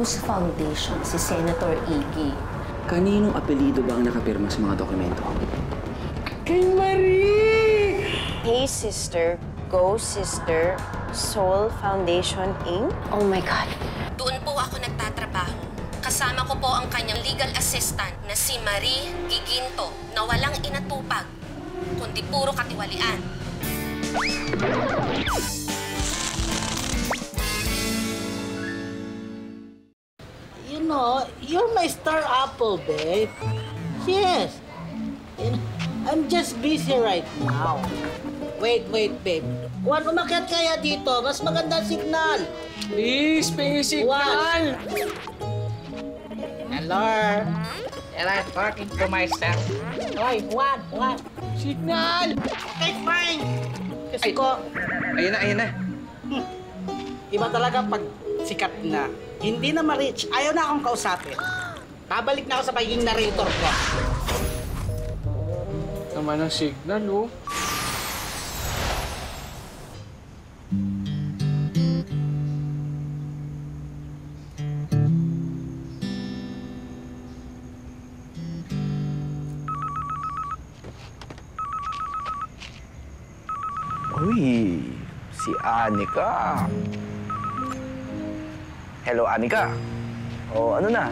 whose foundation si Senator Iggy? Kaninong apelido ba ang nakapirma sa mga dokumento? Kay Marie! Hey, sister. Go, sister. Soul Foundation, Inc. Oh my God. Doon po ako nagtatrabaho. Kasama ko po ang kanyang legal assistant na si Marie Giginto na walang inatupag, kundi puro katiwalian. You know, you're my star apple, babe. Yes. And I'm just busy right now. Wait, babe. Juan, umakyat kaya dito. Mas maganda signal. Please, pengi signal! Hello? And I'm talking to myself. Hoy, Juan. Signal! Okay, fine. Kasi ko, Ayun na. iba talaga pag sikat na. Hindi na ma-reach. Ayaw na akong kausapin. Babalik na ako sa pagiging narrator ko. Naman ang signal, oh. Uy, si Anika. Hello, Anika. O, ano na?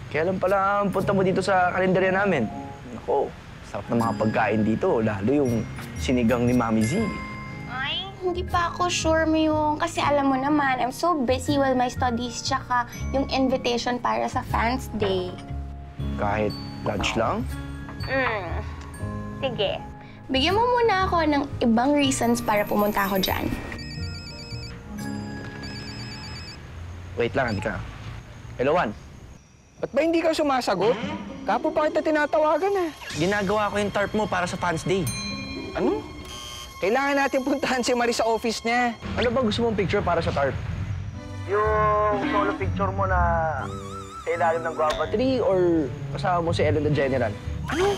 Kailan pala ang punta mo dito sa kalendarya namin? Nako, sarap ng mga pagkain dito, lalo yung sinigang ni Mami Z. Ay, hindi pa ako sure, Myung. Kasi alam mo naman, I'm so busy with my studies tsaka yung invitation para sa Fans Day. Kahit lunch lang? Sige. Bigyan mo muna ako ng ibang reasons para pumunta ako dyan. Wait lang, Anika. Hello, Juan. Ba't ba hindi ka sumasagot? Kapo pa kita tinatawagan, ah. Ginagawa ko yung tarp mo para sa Fans Day. Ano? Kailangan natin puntahan si Marie sa office niya. Ano ba gusto mong picture para sa tarp? Yung solo picture mo na sa ilalim ng guava tree or kasama mo si Ellen the General? Ano?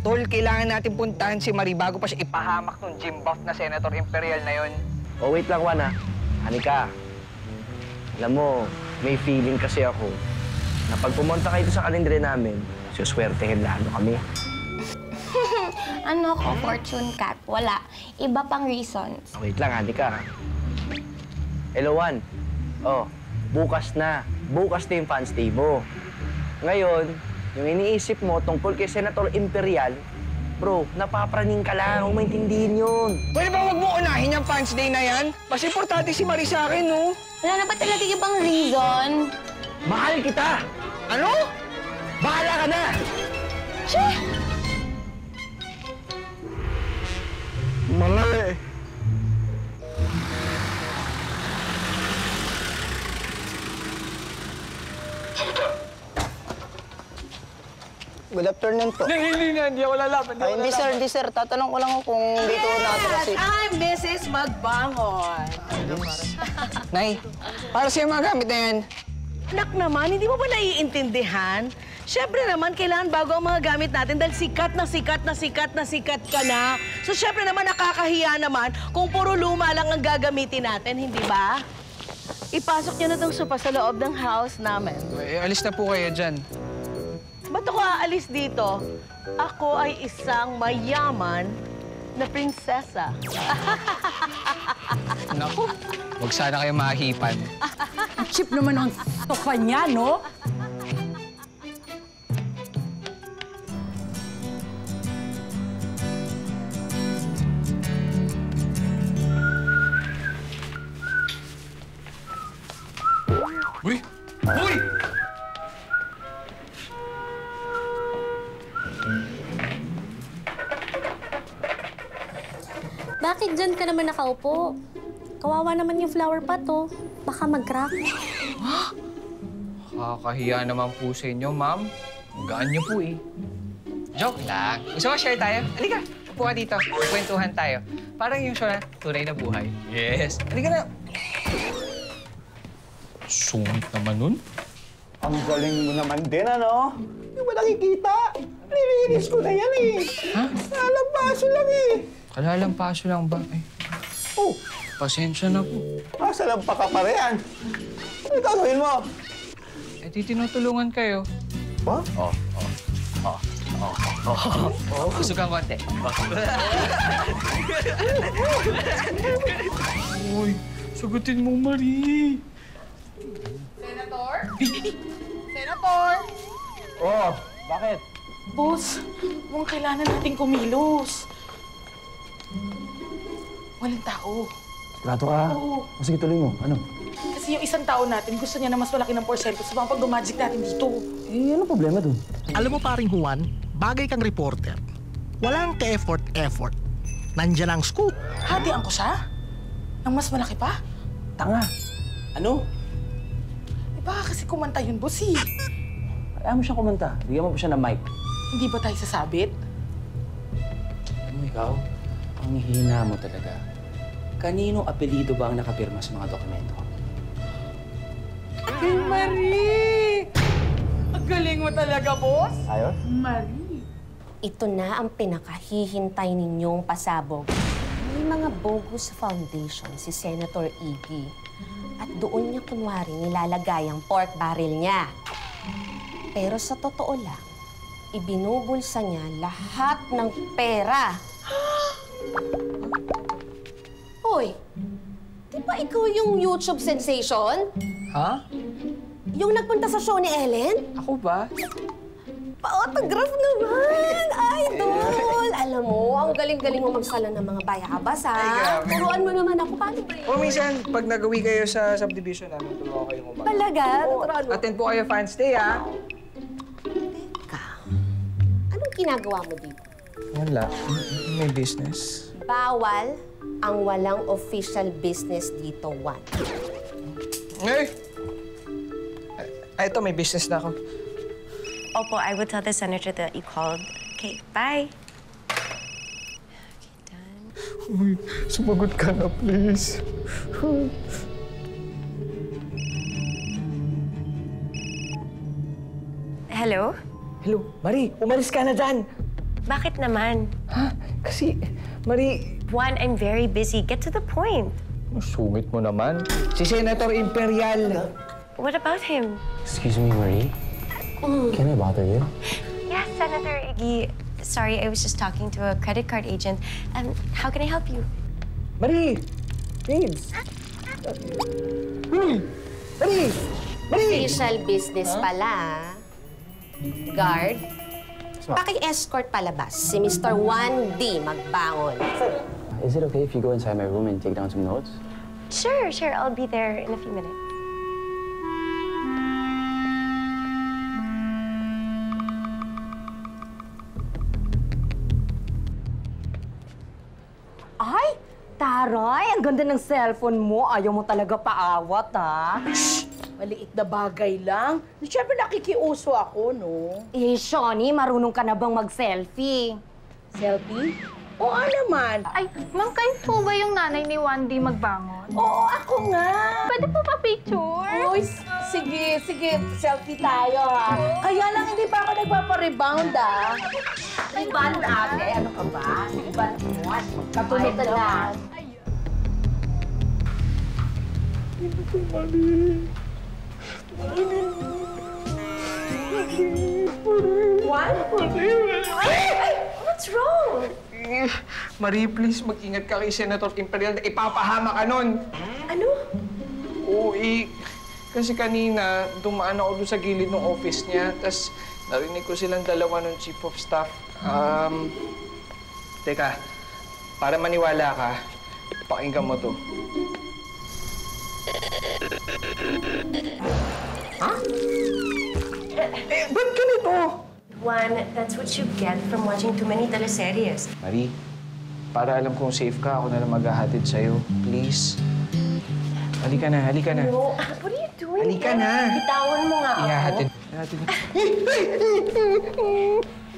Tol, kailangan natin puntahan si Marie bago pa siya ipahamak ng gym buff na Senator Imperial na yon. Oh, wait lang, Juan, ha? Anika, alam mo, may feeling kasi ako na pag pumunta kayo sa kalendere namin, suswertehin lalo kami. Ano ko, Fortune Cat? Wala. Iba pang reasons. Oh, wait lang, Anika. Hello, Juan. Oh, bukas na. Bukas na yung Fans Day mo. Ngayon, yung iniisip mo tungkol kay Senator Imperial, bro, napapraning ka lang. Huwag maintindihin yun. Pwede ba wag mo unahin yung Fans Day na yan? Mas importante si Marie sa akin, no? Wala na ba talaga ibang reason? Mahal kita! Ano? Bahala ka na! Che! Malay! Good afternoon po. Hindi ako lalaban. Hindi sir. Tatanong ko lang kung dito natira si... I'm Mrs. Magbangon. Nay, para sa'yo mga gamit na yan. Anak naman, hindi mo ba naiintindihan? Siyempre naman, kailangan bago ang mga gamit natin dahil sikat ka na. So, siyempre naman, nakakahiya naman kung puro luma lang ang gagamitin natin, hindi ba? Ipasok niyo na itong sopa sa loob ng house namin. Alis na po kayo dyan. Ba't ako aalis dito? Ako ay isang mayaman na prinsesa. Naku, huwag sana kayo mahipan. Chip naman ang toka niya, no? Uy! Uy! Bakit dyan ka naman nakaupo? Kawawa naman yung flower pot, oh. Baka mag-crack. Kakahiya naman po sa inyo, ma'am. Ang gaan niyo po eh. Joke lang. Gusto mo share tayo? Halika, upo ka dito. Kwentuhan tayo. Parang yung show na tunay na buhay. Yes. Halika na. Sungit naman nun. Ang galing mo naman din, ano? Hindi mo nakikita. Nilinis ko na yan eh. Ha? Nalampaso lang eh. Kalalampaso lang ba? Eh. Oh, Pasensya na po. asa lang pa ka pa rin. Ano gagawin mo? Eh, di tinutulungan kayo. Ba? Busog kang konti. Uy, sagutin mo, Marie. Senator? Senator? Oh, bakit? Boss, mukhang kailangan nating kumilos. Walang tao. Sigurado ka? Oo. O sige, tuloy mo. Ano? Kasi yung isang tao natin, gusto niya na mas malaki ng porsyento sa mga pag-magic natin dito. Eh, ano problema dun? Alam mo paring Juan, bagay kang reporter. Walang ka-effort. Nandiyan ang scoop. Hatian ko siya? Nang mas malaki pa? Tanga. Ano? Eh baka kasi kumanta yun, boss eh. Kaya mo siya kumanta. Bigyan mo pa siya ng mic. Hindi ba tayo sasabit? Alam mo ikaw, ang hina mo talaga. Kaninong apelido ba ang nakapirma sa mga dokumento? Kay Marie! Ang galing mo talaga, boss. Ayos? Marie. Ito na ang pinakahihintay ninyong pasabog. May mga bogus foundation si Senator Iggy. At doon niya kunwari nilalagay ang pork barrel niya. Pero sa totoo lang, ibinubulsa niya lahat ng pera. Hoy, di ba ikaw yung YouTube sensation? Ha? Yung nagpunta sa show ni Ellen? Ako ba? Pa-autograph naman! Idol! Alam mo, ang galing-galing mo magsala ng mga bayabas, ha? Ay, grabe. Turuan mo naman ako. Paano ba yun? O minsan, pag nagawi kayo sa subdivision namin, tulungan kayo umaga. Talaga? Turuan mo. Attend po kayo fans day, ha? Teka, anong ginagawa mo dito? Wala. May business. Bawal ang walang official business dito, Juan. Eh! Ito, may business na ako. Opo, I will tell the senator that you called. Okay, bye. Uy, sumagot ka na, please. Hello? Hello, Marie, umalis ka na dyan. Bakit naman? Ha? Kasi, Marie... Juan, I'm very busy. Get to the point. Sungit mo naman. Si Senator Imperial. What about him? Excuse me, Marie. Can I bother you? Yes, Senator Iggy. Sorry, I was just talking to a credit card agent. How can I help you? Marie! Babes! Marie! Marie! Official business pala, ha? Guard, paki-escort palabas si Mr. Juan D. Magbangon. Is it okay if you go inside my room and take down some notes? Sure. I'll be there in a few minutes. Ay, taray! Ang ganda ng cellphone mo. Ayaw mo talaga paawat, ha? Shh! Maliit na bagay lang. Siyempre nakikiuso ako, no? Eh, Shawnee, marunong ka na bang mag-selfie? Selfie? Oo naman. Ay, ma'am, kayo po ba yung nanay ni Wandy Magbangon? Oo, ako nga. Pwede po pa picture? Uy, sige. Selfie tayo, ha? Kaya lang hindi pa ako nagpaparebound, ha? Rebound, ate. Ano ka ba? Rebound mo. Katulad na. What? What's wrong? Marie, please, mag-ingat ka kay Senator Imperial na ipapahama ka nun. Ano? Oo, kasi kanina, dumaan ako doon sa gilid ng office niya, tapos narinig ko silang dalawa ng chief of staff. Teka, para maniwala ka, pakinggan mo to. Ha? Ba't ganito? Juan, that's what you get from watching too many teleseries. Marie, para alam kong safe ka, ako na lang maghahatid sa'yo. Please. Halika na. No, what are you doing? Halika na. Bitawan mo nga ako. Ihahatid.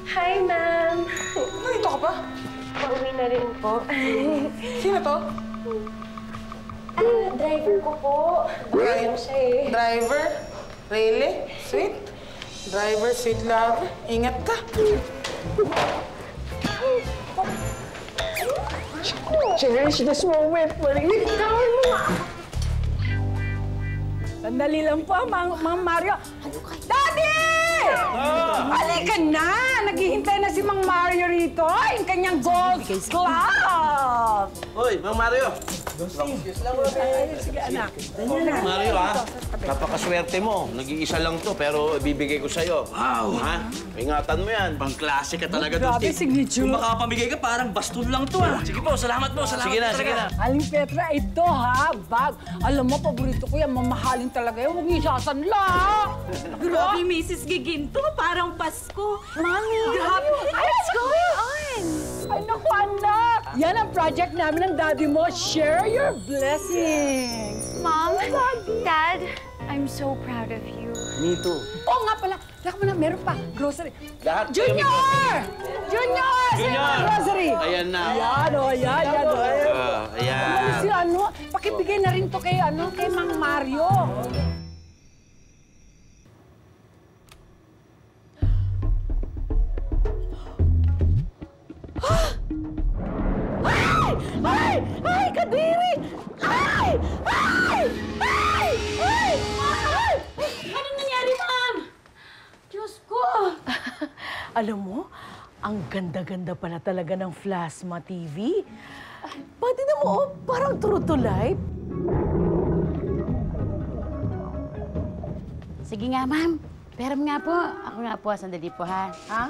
Hi, ma'am. Nandito ka ba? Pauwi na rin po. Sino to? Driver ko po. Driver siya eh. Driver? Really? Sweet? Driver, sweet love. Ingat ka. Cherish this moment, Marie. Bitawan mo nga. Sandali lang po, Mang Mario. Daddy! Halika na! Naghihintay na si Mang Mario rito. Yung kanyang gold club! Hoy, Mang Mario! Sige, anak. Mario, ha? Napakaswerte mo. Nag-iisa lang to, pero ibibigay ko sa'yo. Wow! Ha? Ingatan mo yan. Pang-klase ka talaga, Grabe, signature. Kung makapamigay ka, parang baston lang to, ha? Sige po, salamat po. Salamat Sige na, po sige na. Aling Petra, ito ha, bag. Alam mo, paborito ko yan, mamahalin talaga yan. Huwag niyo isasanla. Grabe, Mrs. Giginto, parang Pasko. Mami! Grabe! What's going on? Ay, naku, anak! Yan ang project namin ng daddy mo. Share your blessings. Mom, Dad, I'm so proud of you. Me too. Oo nga pala. Laka mo na, meron pa. Grocery. Lahat Junior! Junior! Junior! Grocery! Ayan na. Ayan, o. Ayan, yan, o. Ayan. Si pakibigay na rin to kay, kay Mang Mario. Ay! Ay! Kadiri! Ay! Ay! Ay! Ay! Ay! Anong nangyari, Ma'am? Diyos ko! Alam mo, ang ganda-ganda pala talaga ng Plasma TV. Pati na mo, oh, parang true to life. Sige nga, Ma'am. Pero nga po. Ako nga po, sandali po, ha? Ha?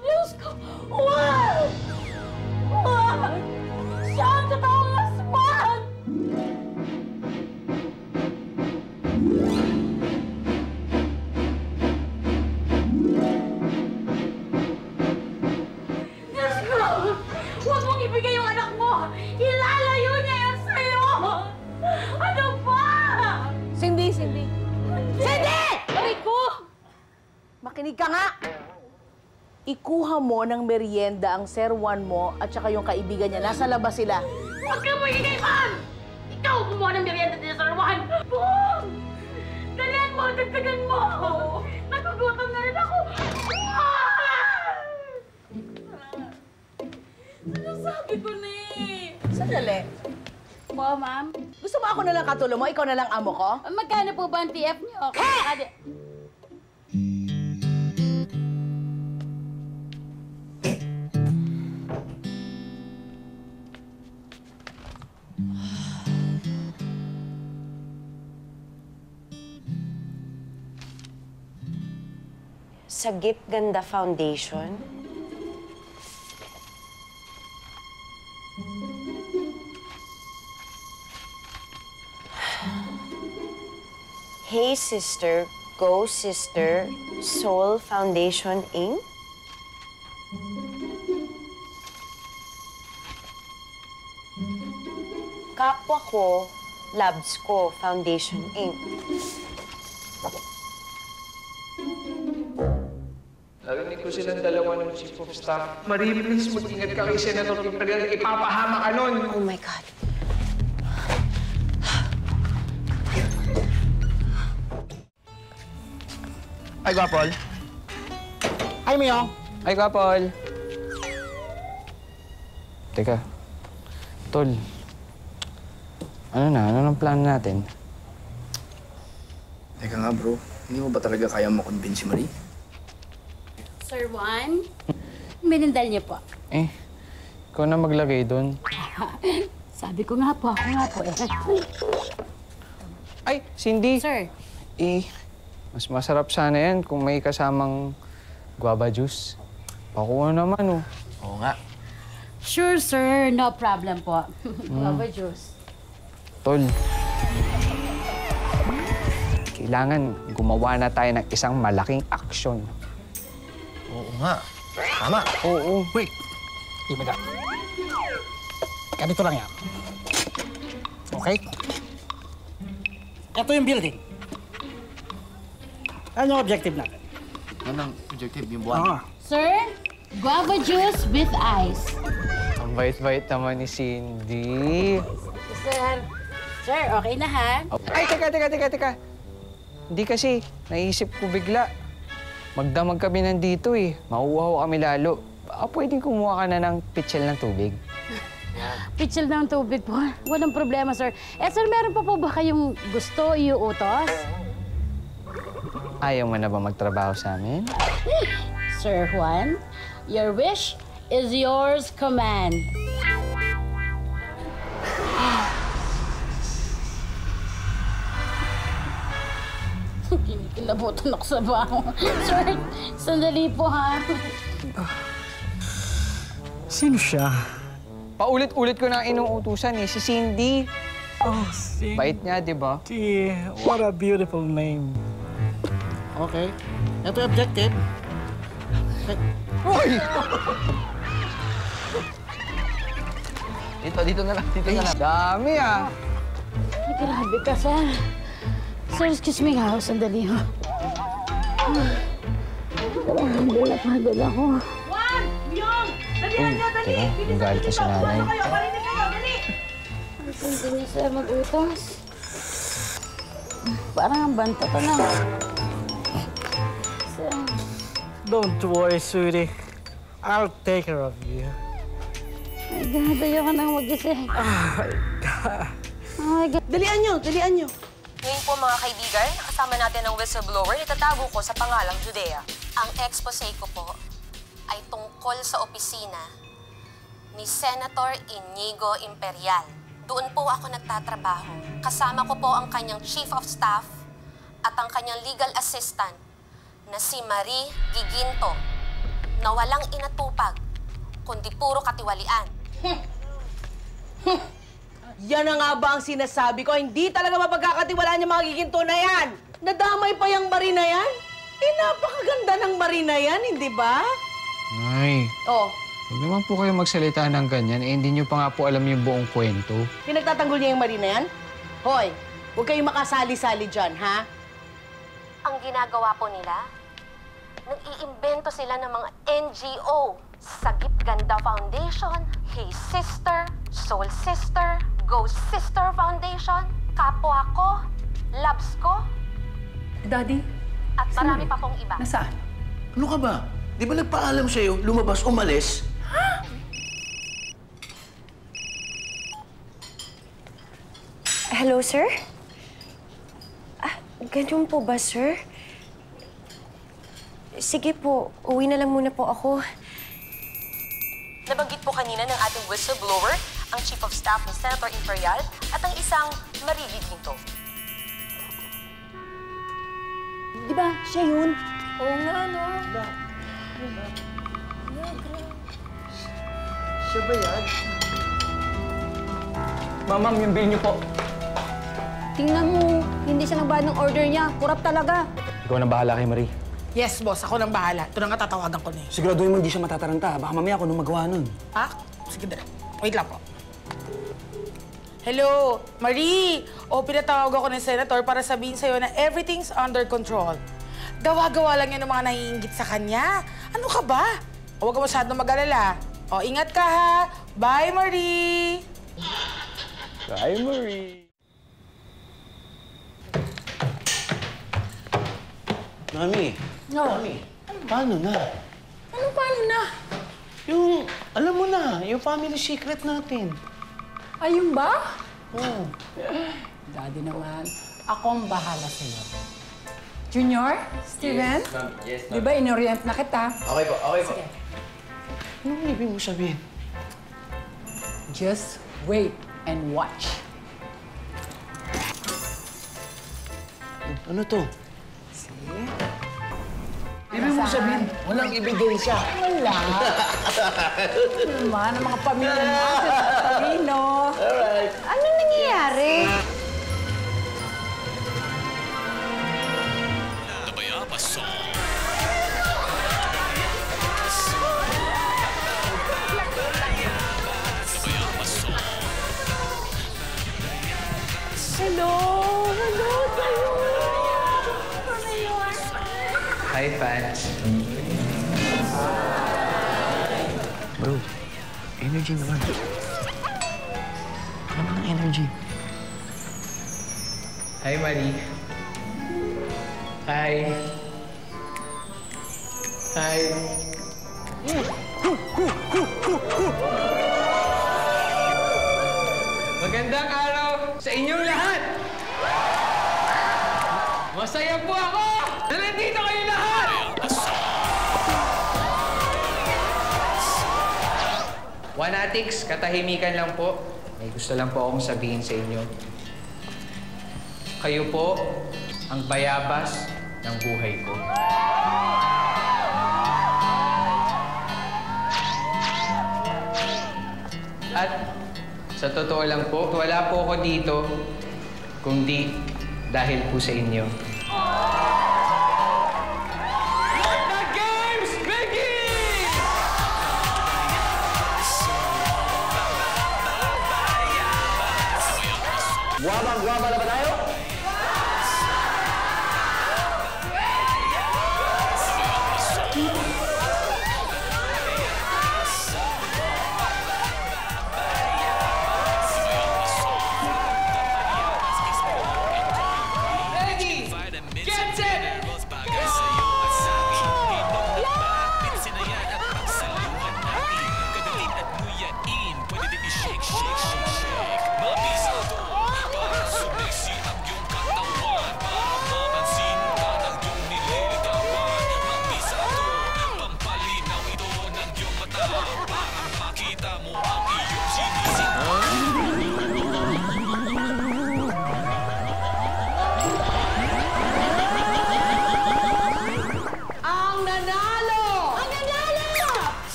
Diyos ko! Wow! Wow! Siya ang totoong aswang! Diyos ko! Huwag mong ibigay yung anak mo! Ilalayo niya yan sa'yo! Ano ba? Cindy! Cindy! Aray ko! Makinig ka nga! Ikuha mo ng merienda ang Sir Juan mo at saka yung kaibigan niya. Nasa labas sila. Huwag kang magiging man! Ikaw kumuha ng merienda din sa Juan! Boom! Dalihan mo! Dagdagan mo! Nagugutom na rin ako! Ano sabi ko na eh? Sandali. Po, ma'am? Gusto mo ako na lang katulong mo? Ikaw na lang amo ko? Magkano po ba ang TF niyo? Sagip Ganda Foundation. Hey Sister, Go Sister, Soul Foundation, Inc. Kapwa ko, Labs ko, Foundation, Inc. Narinig ko silang dalawa ng chief of staff. Marie, please, mag-ingat ka kay Senator Imperial. Ipapahama ka nun. Oh my God. Ay, Gwapol. Ay, Mio. Ay, Kapol. Teka. Tol. Ano nang plan natin? Teka nga bro, hindi mo ba talaga kaya makonvince si Marie? Sir Juan, minindal niyo po. Eh, ikaw na maglagay doon. Sabi ko nga po, ako nga po eh. Ay, Cindy! Sir. Eh, mas masarap sana yan kung may kasamang guava juice. Pakuha naman, oh. Oo nga. Sure, sir. No problem po. Guava juice. Tol, kailangan gumawa na tayo ng isang malaking aksyon. Oo nga. Tama. Oo. Wait. Ibaga. Ganito lang yan. Okay? Ito yung building. Ano ang objective natin? Anong objective yung buwan? Sir, guava juice with ice. Ang bait-bait naman ni Cindy. Sir, okay na ha? Ay, teka. Hindi kasi, naisip ko bigla. Magdamag kami nandito eh. Mauuhaw kami lalo. Baka pwedeng kumuha ka na ng pitchel ng tubig. pitchel ng tubig po. Walang problema, sir. Sir, meron pa po ba kayong gusto iuutos? Ayaw mo na ba magtrabaho sa amin? Sir Juan, your wish is yours command. Kinikilabutan ako sa bango. Sir, sandali po, ha? Sino siya? Paulit-ulit ko na inuutusan eh, si Cindy. Oh, Cindy. Bait niya, di ba? What a beautiful name. Okay. Ito yung objective. Uy! Dito na lang, dito na lang. Dami ah. Ay, grabe ka, sir. Sir, excuse me nga, sandali, ha? Grabe, napagod ako. Juan! Myong! Dalihan niyo, dali! Teka, magalit na si nanay. Palitin kayo, dali! Hindi niya, sir, mag-utos. Parang ang banta ka na. Sir. Don't worry, sweetie. I'll take care of you. My God, ayoko nang mag-isip. Oh my God. Dalian nyo, dalian nyo. Ngayon po mga kaibigan, kasama natin ang whistleblower na itatago ko sa pangalang Judea. Ang expose ko po ay tungkol sa opisina ni Senator Inigo Imperial. Doon po ako nagtatrabaho. Kasama ko po ang kanyang Chief of Staff at ang kanyang legal assistant na si Marie Giginto na walang inatupag, kundi puro katiwalian. Yan na nga ba ang sinasabi ko? Hindi talaga mapagkakatiwalaan yung mga Giginto na yan. Nadamay pa yung Marie na yan? Eh, napakaganda ng Marie na yan, hindi ba? Nay, Oh, huwag naman po kayo magsalita ng ganyan. Eh, hindi niyo pa nga po alam yung buong kwento. pinagtatanggol niya yung Marie na yan? Hoy, huwag kayong makasali-sali dyan, ha? Ang ginagawa po nila, nag-iimbento sila ng mga NGO. Sagip Ganda Foundation, Hey Sister, Soul Sister, Ghost Sister Foundation, Kapwa Ko, Labs Ko, Daddy, at marami pa pong iba. nasaan? Ano ka ba? Di ba nagpaalam sa'yo, lumabas, umalis? Hello, sir? Ganun po ba, sir? Sige po, uwi na lang muna po ako. Nabanggit po kanina ng ating whistleblower, ang Chief of Staff ni Senator Imperial at ang isang Marie Giginto. Di ba, siya yun? Oo nga, no? Siya ba yan? Mamam, yung bill niyo po. Tingnan mo, hindi siya nagbayad ng order niya. Kurap talaga. Ikaw na bahala kay Marie. Yes, boss. Ako nang bahala. Ito na nga tatawagan ko na eh. Siguraduhin mo hindi siya matataranta. Baka mamaya ako nung magawa nun. Ah? Sige, dali. Wait lang po. Hello, Marie! O, pinatawag ako ng senator para sabihin sa'yo na everything's under control. Gawa-gawa lang yun ng mga naiingit sa kanya. Ano ka ba? O, huwag ka masyadong mag-alala. O, ingat ka ha! Bye, Marie! Bye, Marie. Mami. No. Mami, paano na? Ano paano na? Yung, alam mo na, yung family secret natin. Ayun ba? Oo. Daddy naman, akong bahala sa'yo. Junior? Steven? Yes, ma'am. Yes, ma'am. Di ba inorient na kita? Okay po, okay po. Anong ibig mo sabihin? Just wait and watch. Ano to? Ibig mo sabihin, walang ebidensya. Wala. Naman, ang mga pamilya natin sa Talino. Alright. Ano nangyayari? Hello! Hello sa'yo! Hi, fans. Bro, energy naman. Ano ng energy? Hi, Marie. Hi. Hi. Magandang araw sa inyong lahat! Masaya po ako na nandito kayo lahat! Wanatics, katahimikan lang po. May gusto lang po akong sabihin sa inyo. Kayo po ang bayabas ng buhay ko. At sa totoo lang po, wala po ako dito kundi dahil po sa inyo. Let the games begin! Guwabang-guwaba na ba tayo?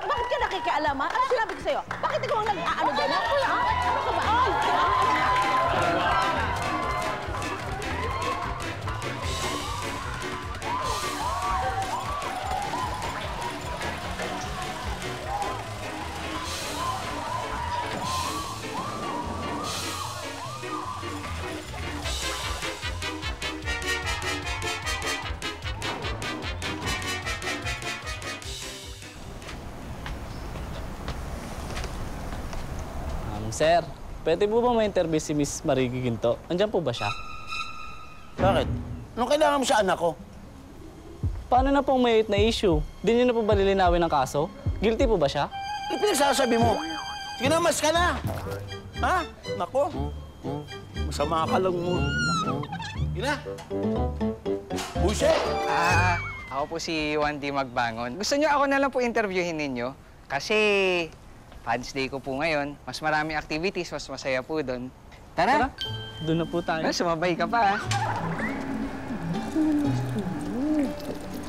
Bakit ka nakikialam, ha? Ano sinabi ko sa'yo? Bakit ikaw ang nag-aano doon, ha? Ano ka ba? Sir, pwede po ba ma-interview si Miss Marie Giginto? Andiyan po ba siya? Bakit? Anong kailangan mo sa anak ko? Paano na pong may na issue? Di niyo na po ba lilinawin ng kaso? Guilty po ba siya? Ano pinagsasabi mo? Sige na, mas ka na! Ha? Nako. Masama ka lang mo. Sige na. Buset! Ako po si Juan D. Magbangon. Gusto niyo ako na lang po interviewin ninyo? Kasi Fans Day ko po ngayon. Mas maraming activities, mas masaya po doon. Tara! Doon na po tayo. Sumabay ka pa, ha?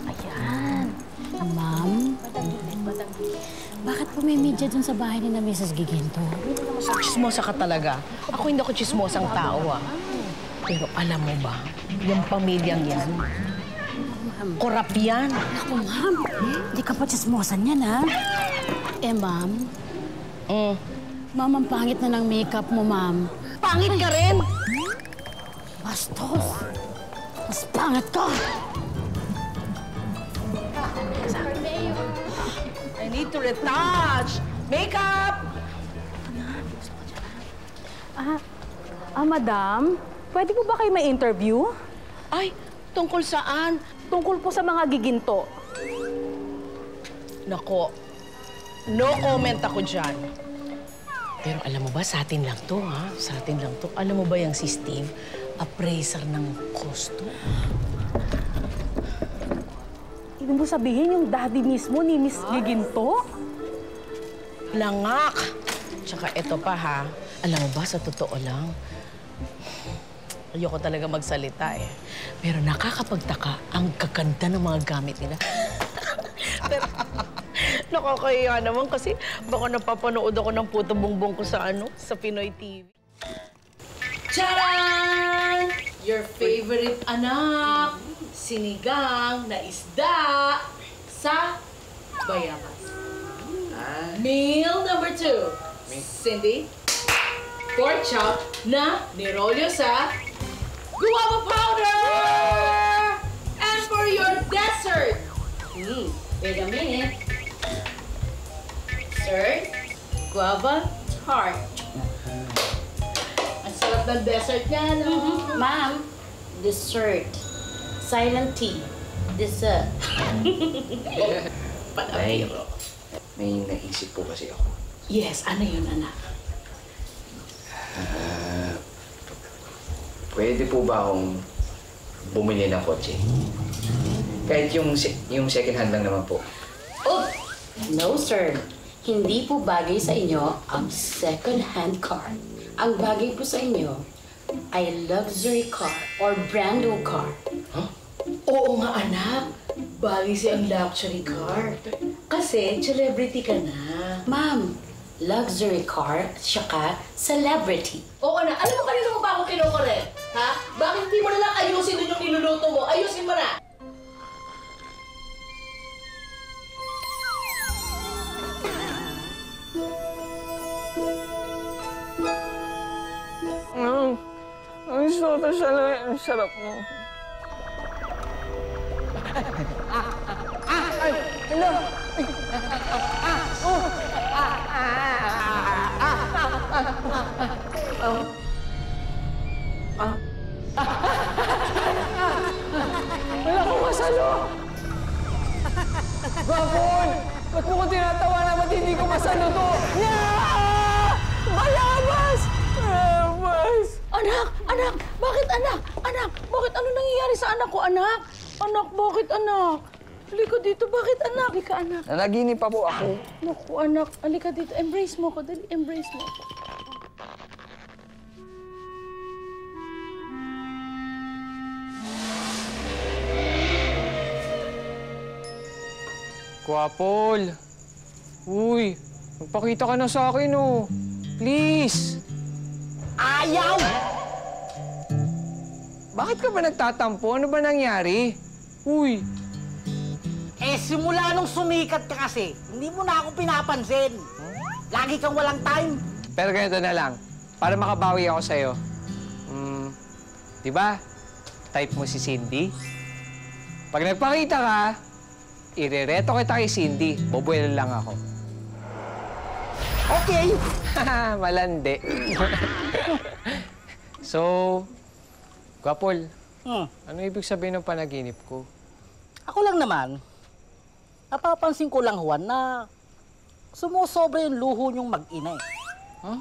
Ayan. Ma'am, bakit po may media dun sa bahay ni na Mrs. Giginto? Chismosa ka talaga. Ako hindi ako chismosang tao, ha? Pero alam mo ba, yung pamilyang yan, korap yan. Naku, ma'am. Hindi ka pa chismosan yan, ha? Ma'am. Ma'am, ang pangit na ng makeup mo, ma'am. Pangit ka rin! Bastos! Mas pangit ka! I need to retouch! Makeup! Madam, pwede po ba kayo may interview? Ay, tungkol saan? Tungkol po sa mga giginto. Nako, no comment ako dyan. Pero alam mo ba, sa atin lang to, ha? Sa atin lang to. Alam mo ba yung si Steve, appraiser ng kosto? Ibig mo sabihin yung daddy mismo ni Miss Giginto? Langak! Tsaka eto pa, ha? Alam mo ba, sa totoo lang, ayoko talaga magsalita, eh. Pero nakakapagtaka ang kaganda ng mga gamit nila. Pero, nakakahiya naman kasi baka napapanood ako ng puto bongbong ko sa sa Pinoy TV. Charan! Your favorite anak, sinigang na isda sa bayabas. Meal number 2, Cindy, pork chop na nirolyo sa guava powder! And for your dessert, wait a minute. Dessert, guava tart. Ang sarap ng dessert niya, no? Ma'am, dessert. silent T. Dessert. Nay, may naisip po kasi ako. Yes, ano yun, anak? Pwede po ba akong bumili ng kotse? Kahit yung second hand lang naman po. Oh! No, sir. Hindi po bagay sa inyo ang second-hand car. Ang bagay po sa inyo ay luxury car or brand new car. Huh? Oo nga, anak. Bagay siya ang luxury car. Kasi celebrity ka na. Ma'am, luxury car at saka celebrity. Oo na. Alam mo kanina mo ba ako kinukore? Ha? Bakit hindi mo na lang ayusin dun yung niluluto mo? Ayusin mo na! Ang soto siya lang. Ang sarap mo. Hello? Wala akong masalo! Gapon! Ba't mo ko tinatawa na ba't hindi ko masalo to? Bayabas! Bayabas! Anak! Anak! Bakit anak? Anak! Bakit ano nangyayari sa anak ko, anak? Anak, bakit anak? Halika dito, bakit anak? Halika, anak. Nanaginip pa po ako. Naku, anak. Halika dito. Embrace mo ko. Dali, embrace mo ko. Guapol! Uy, magpakita ka na sa akin, oh. Please! Ayaw! Bakit ka ba nagtatampo? Ano ba nangyari? Uy! Eh, simula nung sumikat ka kasi, hindi mo na ako pinapansin. Lagi kang walang time. Pero ganito na lang, para makabawi ako sa'yo. Di ba? Type mo si Cindy. Pag nagpakita ka, irereto kita kay Cindy. Bobuelo lang ako. Okay! Malandi. So, Guapol, ano ibig sabihin ng panaginip ko? Ako lang naman, napapansin ko lang, Juan, na sumusobra yung luho niyong mag-ina eh. Huh?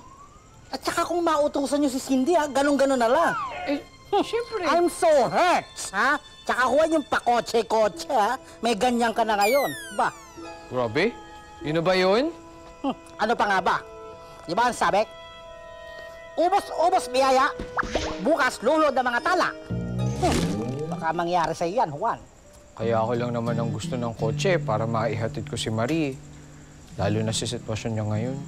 At saka kung mautusan niyo si Cindy, ha, ganun-ganun na lang. Eh, siyempre. I'm so hurt, ha? Tsaka Juan, yung pakotse-kotse, ha? May ganyan ka na ngayon. Ba? Grabe? Yun na ba yun? Ano pa nga ba? Di ba ang sabi? Ubos biyaya, bukas lulod ang mga tala. Baka mangyari sa iyan, Juan. Kaya ako lang naman ang gusto ng kotse para maihatid ko si Marie. Lalo na sa sitwasyon niya ngayon.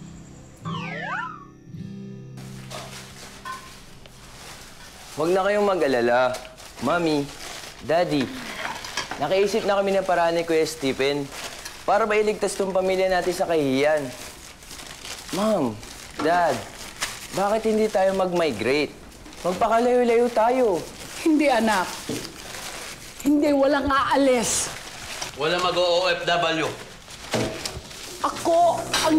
Huwag na kayong mag-alala. Mami, Daddy, nakaisip na kami ng paraan ni Kuya Stephen para mailigtas tong pamilya natin sa kahihiyan. Ma'am, Dad, bakit hindi tayo mag-migrate? Magpakalayo-layo tayo. Hindi, anak. Hindi, walang aalis. Wala mag-OFW. Ako ang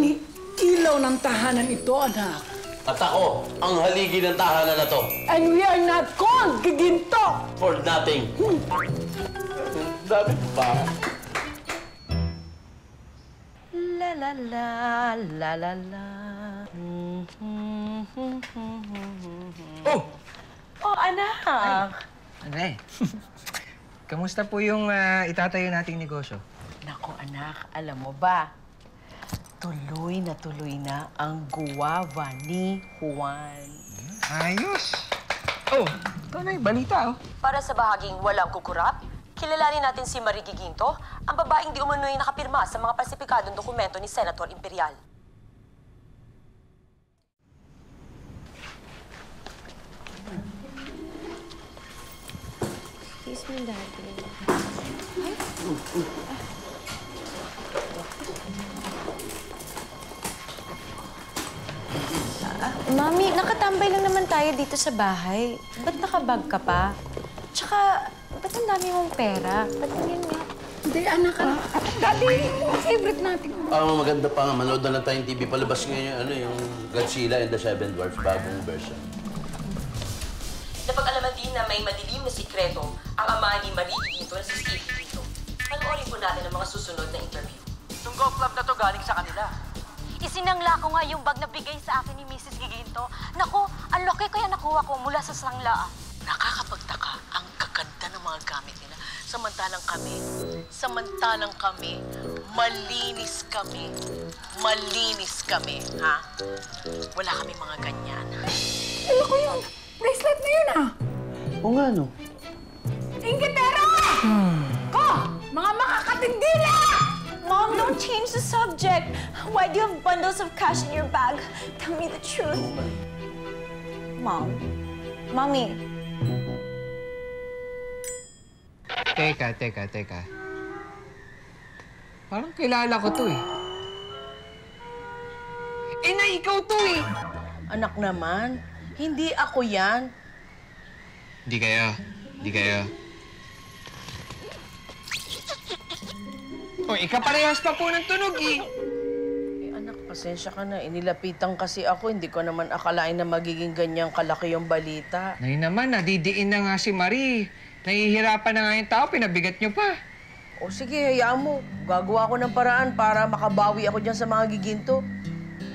ilaw ng tahanan ito, anak. At ako, ang haligi ng tahanan na to. And we are not called Giginto! For nothing. Dami pa. La la la, la la la. Oh! Oh, anak! Andre, kamusta po yung itatayo nating negosyo? Naku, anak, alam mo ba? Tuloy na ang guwava ni Juan. Ayos! Oh, ito na yung balita, oh. Para sa bahaging walang kukurap, kilalanin natin si Marie Giginto, ang babaeng di umano'y nakapirma sa mga pasipikadong dokumento ni Senator Imperial. Excuse me, Daddy. Mami, nakatambay lang naman tayo dito sa bahay. Ba't nakabag ka pa? Tsaka, ba't ang dami mong pera? Ba't ganyan nga? Hindi, anak. Daddy, favorite natin. Ang maganda pa nga, manood na lang tayong TV. Palabas ngayon yung Godzilla and the Seven Dwarfs, bagong version. Napag-alaman din na may madilim na sikreto ang ama ni Marie Ginto na si Steve Ginto. Panoorin po natin ang mga susunod na interview. Itong golf club na to galing sa kanila. Isinangla ko nga yung bag na bigay sa akin ni Mrs. Giginto. Naku, ang laki kaya nakuha ko mula sa sangla. Nakakapagtaka ang kaganda ng mga gamit nila. Samantalang kami, malinis kami, ha? Wala kami mga ganyan. Ano ko yun? Bracelet na yun, ah! O nga, no? Ingitero! Ko! Mga makakatindila! Mom, don't change the subject. Why do you have bundles of cash in your bag? Tell me the truth. Mom. Mommy. Teka. Parang kilala ko to eh. Na ikaw to eh! Anak naman, hindi ako yan. Di kaya. O, ikaparehas pa po ng tunog eh. Anak, pasensya ka na. Inilapitan kasi ako. Hindi ko naman akalain na magiging ganyang kalaki yung balita. Nay naman, nadidiin na nga si Marie. Nahihirapan na nga yung tao, pinabigat niyo pa. O sige, hayaan mo. Gagawa ko ng paraan para makabawi ako dyan sa mga Giginto.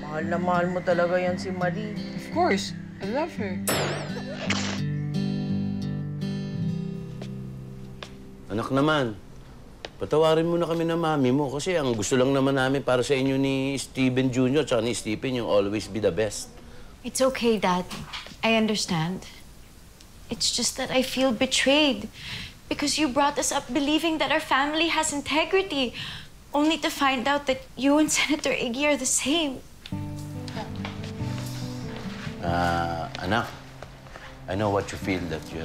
Mahal na mahal mo talaga yan si Marie. Of course. I love her. Anak naman, patawarin mo na kami ng mami mo kasi ang gusto lang naman namin para sa inyo ni Steven Jr. at ni Stephen yung always be the best. It's okay, Dad. I understand. It's just that I feel betrayed because you brought us up believing that our family has integrity, only to find out that you and Senator Iggy are the same. Anak, I know what you feel that you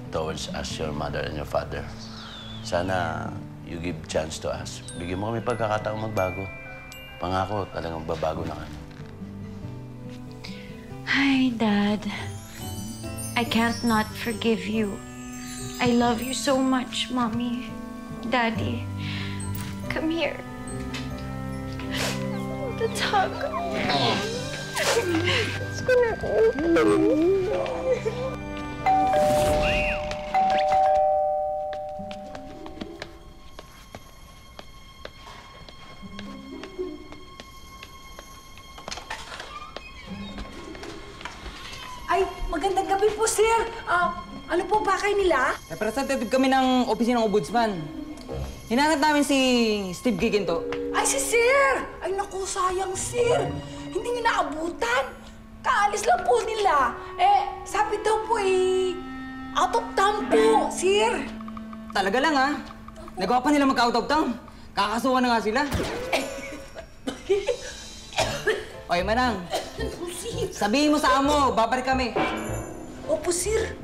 towards us, your mother and your father. Sana you give chance to us. Bigyan mo kami pagkakataong magbago. Pangako, talagang babago na kami. Hi, Dad. I can't not forgive you. I love you so much, Mommy. Daddy, come here. Let's hug. It's gonna Ay, magandang gabi po, sir. Ano po ba kayo nila? Representative kami ng opisina ng Ombudsman. Hinanap namin si Steve Giginto. Ay, si sir! Ay, naku, sayang, sir. Hindi niyo naabutan. Kaalis lang po nila. Sabi daw po out of town po, sir. Talaga lang, ha? Nagawa pa nila mag-out of town. Kakasuhan na nga sila. Oy, Manang. Sabihin mo sa amo, babalik kami. Opo, sir.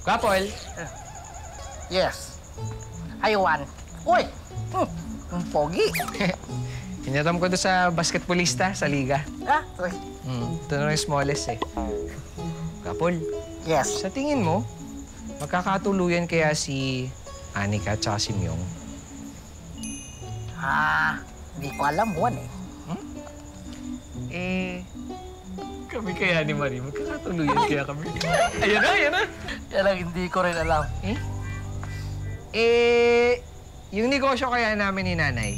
Kapol. Yes. Aywan. Uy! Ang pogi. Hinatam ko doon sa basketballista sa liga. Uy. Ito na yung smallest eh. Kapol. Yes. Sa tingin mo, magkakatuluyan kaya si Anika at saka si Myung? Hindi ko alam, Juan eh. Kami kaya ni Marie, magkakatuluyan kaya kami. Ayan na. Yan lang, hindi ko rin alam. Yung negosyo kaya namin ni Nanay,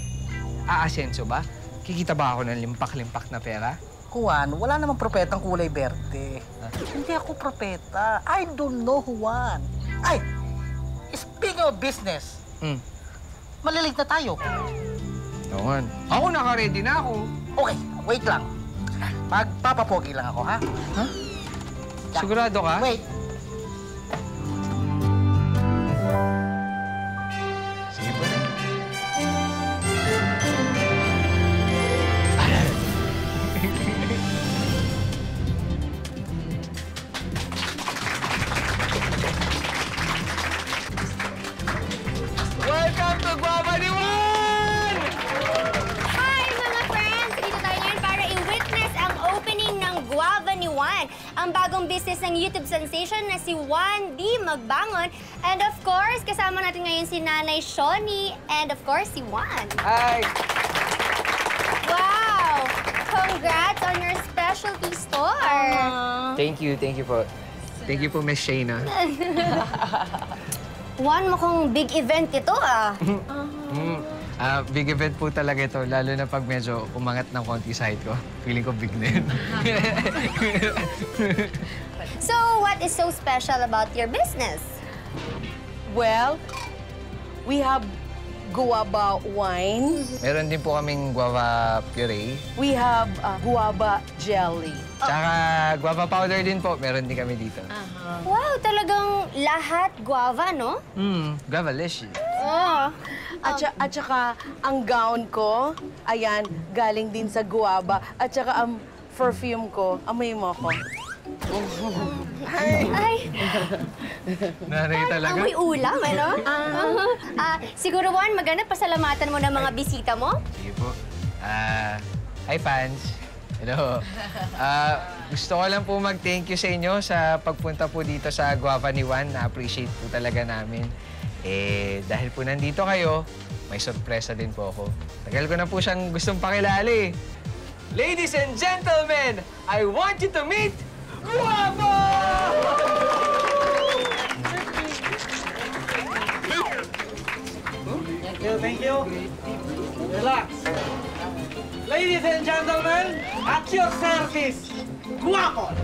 aasenso ba? Kikita ba ako ng limpak-limpak na pera? Juan, wala namang propetang kulay berde. Hindi ako propeta. I don't know, Juan. Ay! Speaking of business, malilig na tayo. Naman. Ako naka-ready na ako. Okay, wait lang. Magpapapogi lang ako, ha? Ha? Sigurado ka? Wait. Sige pa rin. Welcome to Guava ni Juan! Hi, mga friends! Dito tayo ngayon para i-witness ang opening ng Guava ni Juan. ang bagong business ng YouTube sensation na si Juan D. Magbangon. And of course, kasama natin ngayon si Nanay Shoni and of course, si Juan. Hi! Wow! Congrats on your specialty store! Thank you po. Thank you po, Miss Shayna. Juan, mukhang big event ito Big event po talaga ito, lalo na pag medyo umangat ng konti sa height ko. Feeling ko big na yun. So, what is so special about your business? Well, we have guava wine. Meron din po kaming guava puree. We have guava jelly. Tsaka guava powder din po, meron din kami dito. Wow, talagang lahat guava, no? Guava-licious. Oh. At saka, ang gown ko, ayan, galing din sa guava. At saka, ang perfume ko, amoy mo ko. Ay! Nanay talaga. Amoy ulam, ano? Siguro, Juan, maganda pasalamatan mo ng mga bisita mo? Sige po. Hi, fans. Hello. Gusto ko lang po mag-thank you sa inyo sa pagpunta po dito sa Guava ni Juan. Na-appreciate po talaga namin. Dahil po nandito kayo, may sorpresa din po ako. Tagal ko na po siyang gustong pakilala eh. Ladies and gentlemen, I want you to meet Guava! Thank you. Relax. Ladies and gentlemen, at your service, Guapo!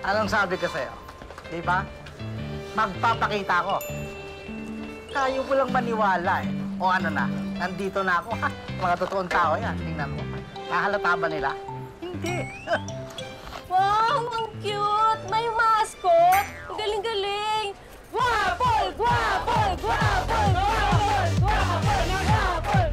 Anong sabi ko sa'yo? Di ba? Magpapakita ko. Kayo ko lang maniwala eh. O ano na, nandito na ako. Mga totoong tao yan, tingnan mo. Nahalata ba nila? Hindi. Wow, ang cute! May mascot! Ang galing-galing! Guapol! Guapol! Guapol! Guapol! Guapol! Guapol!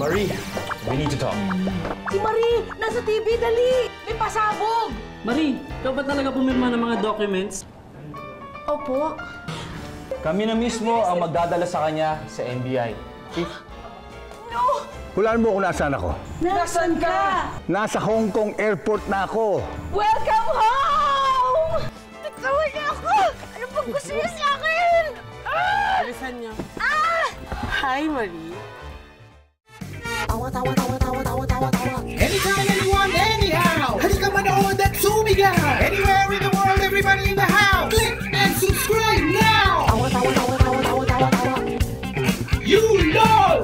Marie, we need to talk. Si Marie! Nasa TV, dali! May pasabog! Marie, ikaw ba talaga pumirma ng mga documents? Opo. Kami na mismo ang magdadala sa kanya sa NBI. Chief? No! Hulaan mo kung nasaan ako. Nasaan ka? Nasa Hong Kong Airport na ako. Welcome home! Natawa niya ako! Ano bang gusto niya sa akin? Alisan niyo. Hi, Marie. Anytime, anyone, anyhow. Halika manood at sumigaw. Anywhere in the world, everybody in the house. Click and subscribe now. You know.